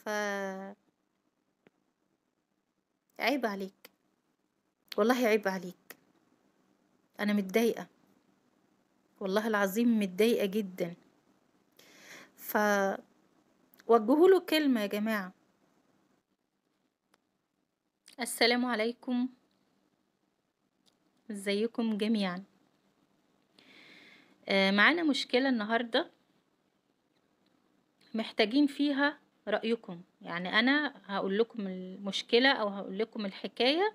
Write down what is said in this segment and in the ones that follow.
ف عيب عليك، والله عيب عليك. انا متضايقة، والله العظيم متضايقة جدا. ف وجهوا له كلمة يا جماعة. السلام عليكم، ازيكم جميعا. معانا مشكلة النهاردة محتاجين فيها رأيكم. يعني أنا هقول لكم المشكلة أو هقول لكم الحكاية،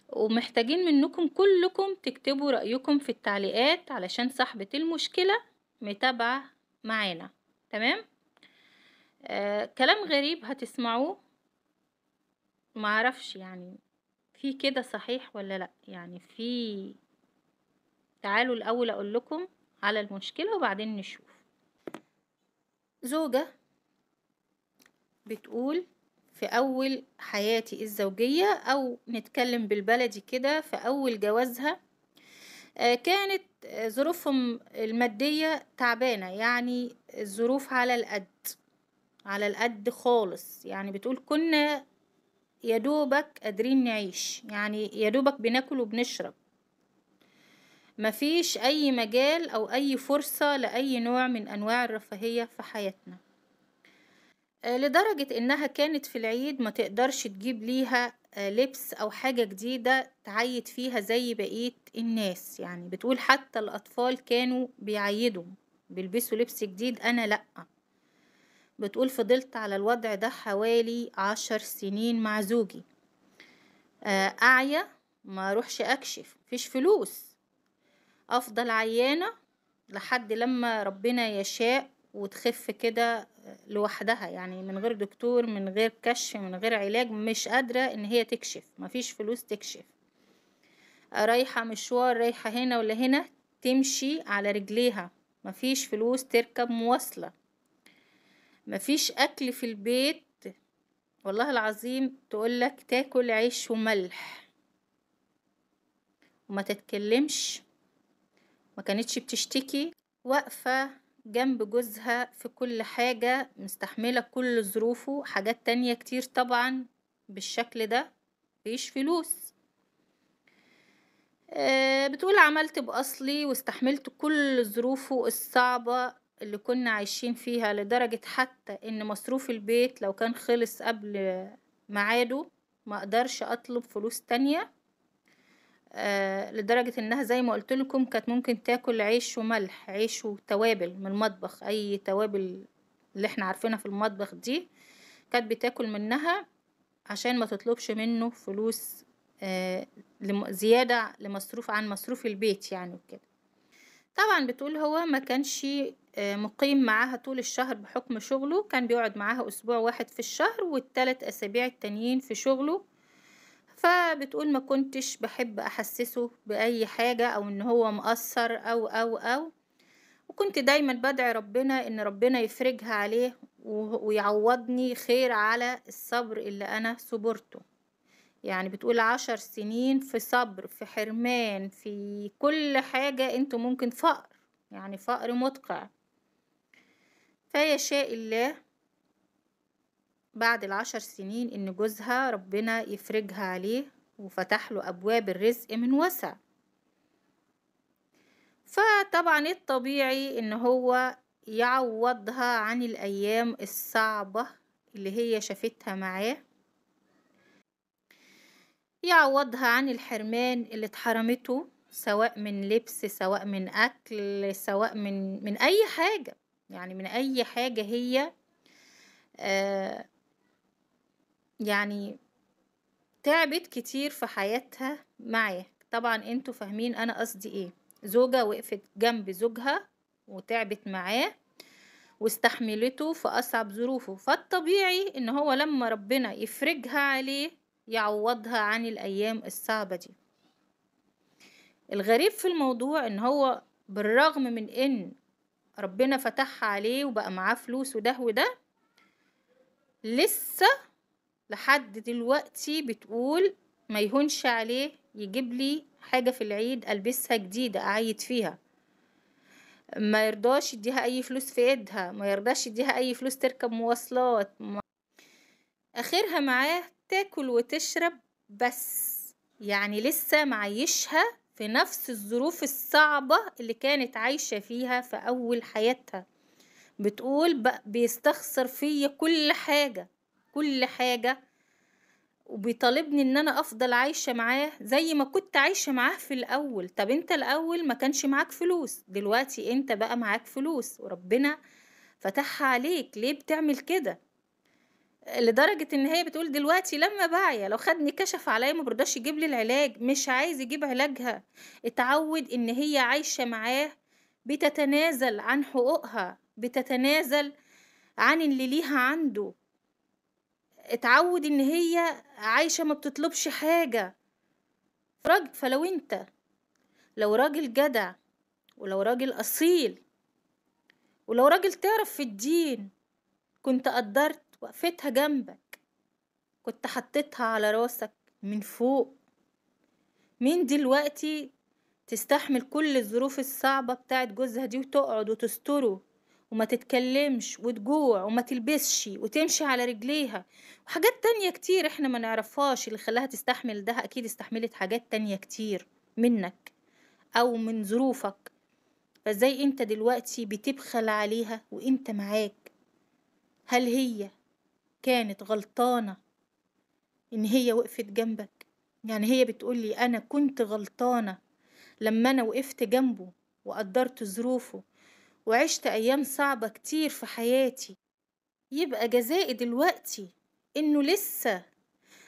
ومحتاجين منكم كلكم تكتبوا رأيكم في التعليقات علشان صاحبة المشكلة متابعة معانا. تمام؟ كلام غريب هتسمعوه، معرفش يعني في كده صحيح ولا لأ. يعني في، تعالوا الأول أقول لكم على المشكلة وبعدين نشوف. زوجة بتقول في أول حياتي الزوجية، أو نتكلم بالبلدي كده في أول جوازها، كانت ظروفهم المادية تعبانة، يعني الظروف على القد، على القد خالص. يعني بتقول كنا يدوبك قادرين نعيش، يعني يدوبك بناكل وبنشرب، مفيش أي مجال أو أي فرصة لأي نوع من أنواع الرفاهية في حياتنا. لدرجة إنها كانت في العيد ما تقدرش تجيب ليها لبس أو حاجة جديدة تعيد فيها زي بقية الناس. يعني بتقول حتى الأطفال كانوا بيعيدوا بيلبسوا لبس جديد، أنا لأ. بتقول فضلت على الوضع ده حوالي 10 سنين مع زوجي. أعيا ما أروحش أكشف، مفيش فلوس، أفضل عيانة لحد لما ربنا يشاء وتخف كده لوحدها، يعني من غير دكتور، من غير كشف، من غير علاج. مش قادرة ان هي تكشف، مفيش فلوس تكشف. رايحة مشوار، رايحة هنا ولا هنا، تمشي على رجليها، مفيش فلوس تركب مواصلة، مفيش اكل في البيت. والله العظيم تقولك تاكل عيش وملح وما تتكلمش. ما كانتش بتشتكي، واقفة جنب جوزها في كل حاجة، مستحملة كل ظروفه. حاجات تانية كتير طبعا بالشكل ده، مفيش فلوس. بتقول عملت بأصلي واستحملت كل ظروفه الصعبة اللي كنا عايشين فيها، لدرجة حتى ان مصروف البيت لو كان خلص قبل ميعاده ما اقدرش اطلب فلوس تانية. لدرجة انها زي ما قلت لكم كانت ممكن تاكل عيش وملح، عيش وتوابل من المطبخ، اي توابل اللي احنا عارفينها في المطبخ دي كانت بتاكل منها عشان ما تطلبش منه فلوس زيادة لمصروف عن مصروف البيت يعني وكده. طبعا بتقول هو ما كانش مقيم معاها طول الشهر بحكم شغله، كان بيقعد معاها اسبوع واحد في الشهر والثلاث اسابيع التانيين في شغله. فبتقول ما كنتش بحب احسسه باي حاجة او ان هو مقصر او وكنت دايما بدعي ربنا ان ربنا يفرجها عليه ويعوضني خير على الصبر اللي انا صبرته. يعني بتقول 10 سنين في صبر، في حرمان، في كل حاجة انتوا ممكن، فقر، يعني فقر مدقع. فيشاء الله بعد ال10 سنين ان جوزها ربنا يفرجها عليه وفتح له ابواب الرزق من وسع. فطبعا الطبيعي ان هو يعوضها عن الايام الصعبة اللي هي شافتها معاه، يعوضها عن الحرمان اللي اتحرمته، سواء من لبس، سواء من اكل، سواء من اي حاجة. يعني من اي حاجة هي آه يعني تعبت كتير في حياتها معاه. طبعا انتوا فاهمين انا قصدي ايه. زوجة وقفت جنب زوجها وتعبت معاه واستحملته في اصعب ظروفه، فالطبيعي ان هو لما ربنا يفرجها عليه يعوضها عن الايام الصعبة دي. الغريب في الموضوع ان هو بالرغم من ان ربنا فتحها عليه وبقى معاه فلوس وده وده، لسه لحد دلوقتي بتقول ما يهونش عليه يجيب لي حاجة في العيد ألبسها جديدة أعيد فيها، ما يرضاش يديها أي فلوس في ايدها، ما يرضاش يديها أي فلوس تركب مواصلات. اخرها معاه تاكل وتشرب بس، يعني لسه معيشها في نفس الظروف الصعبة اللي كانت عايشة فيها في اول حياتها. بتقول بيستخسر فيا كل حاجة، كل حاجة، وبيطالبني ان انا افضل عايشة معاه زي ما كنت عايشة معاه في الاول. طب انت الاول ما كانش معاك فلوس، دلوقتي انت بقى معاك فلوس وربنا فتحها عليك، ليه بتعمل كده؟ لدرجة ان هي بتقول دلوقتي لما باعية لو خدني كشف عليا ما برضاش يجيب لي العلاج، مش عايز يجيب علاجها. اتعود ان هي عايشة معاه بتتنازل عن حقوقها، بتتنازل عن اللي ليها عنده. اتعود ان هي عايشة ما بتطلبش حاجة. فلو انت لو راجل جدع، ولو راجل اصيل، ولو راجل تعرف في الدين، كنت قدرت وقفتها جنبك، كنت حطيتها على راسك من فوق. مين دلوقتي تستحمل كل الظروف الصعبة بتاعت جوزها دي وتقعد وتستره وما تتكلمش وتجوع وما تلبسش وتمشي على رجليها وحاجات تانية كتير احنا ما نعرفهاش اللي خلاها تستحمل ده؟ اكيد استحملت حاجات تانية كتير منك او من ظروفك. فازاي انت دلوقتي بتبخل عليها وانت معاك؟ هل هي كانت غلطانة ان هي وقفت جنبك؟ يعني هي بتقولي انا كنت غلطانة لما انا وقفت جنبه وقدرت ظروفه وعشت ايام صعبة كتير في حياتي، يبقى جزائي دلوقتي انه لسه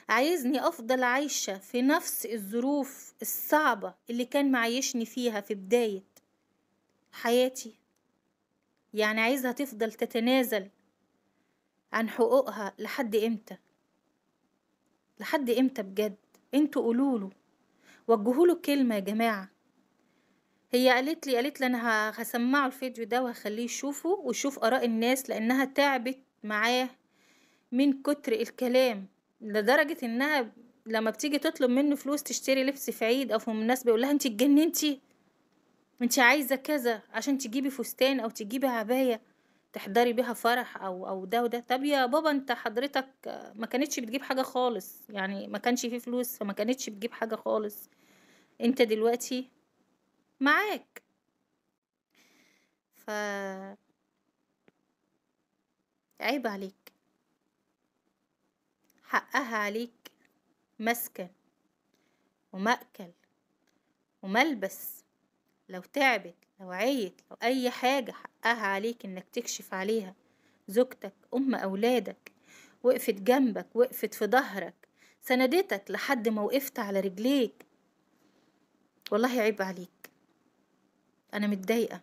عايزني افضل عايشة في نفس الظروف الصعبة اللي كان معيشني فيها في بداية حياتي؟ يعني عايزها تفضل تتنازل عن حقوقها لحد امتى؟ لحد امتى بجد؟ انتوا قولوله، وجهوله كلمة يا جماعة. هي قالت لي انا هسمعه الفيديو ده وهخليه يشوفه ويشوف اراء الناس، لانها تعبت معاه من كتر الكلام، لدرجة انها لما بتيجي تطلب منه فلوس تشتري لبس في عيد او في مناسبة يقول لها انت اتجننتي؟ انت عايزة كذا عشان تجيبي فستان او تجيبي عباية تحضري بيها فرح او ده وده؟ طب يا بابا انت حضرتك ما كانتش بتجيب حاجة خالص، يعني ما كانش فيه فلوس فما كانتش بتجيب حاجة خالص، انت دلوقتي معاك. ف عيب عليك، حقها عليك مسكن ومأكل وملبس. لو تعبت، لو عيت، لو اي حاجة، حقها عليك انك تكشف عليها. زوجتك ام اولادك وقفت جنبك، وقفت في ظهرك، سندتك لحد ما وقفت على رجليك. والله عيب عليك. انا متضايقة،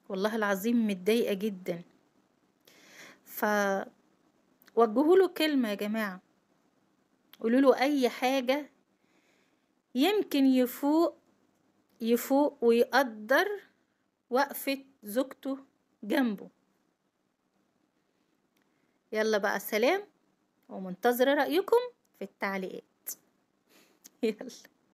والله العظيم متضايقة جدا. وجهوله كلمة يا جماعة، قولوله اي حاجة يمكن يفوق ويقدر وقفة زوجته جنبه. يلا بقى سلام، ومنتظرة رأيكم في التعليقات. يلا.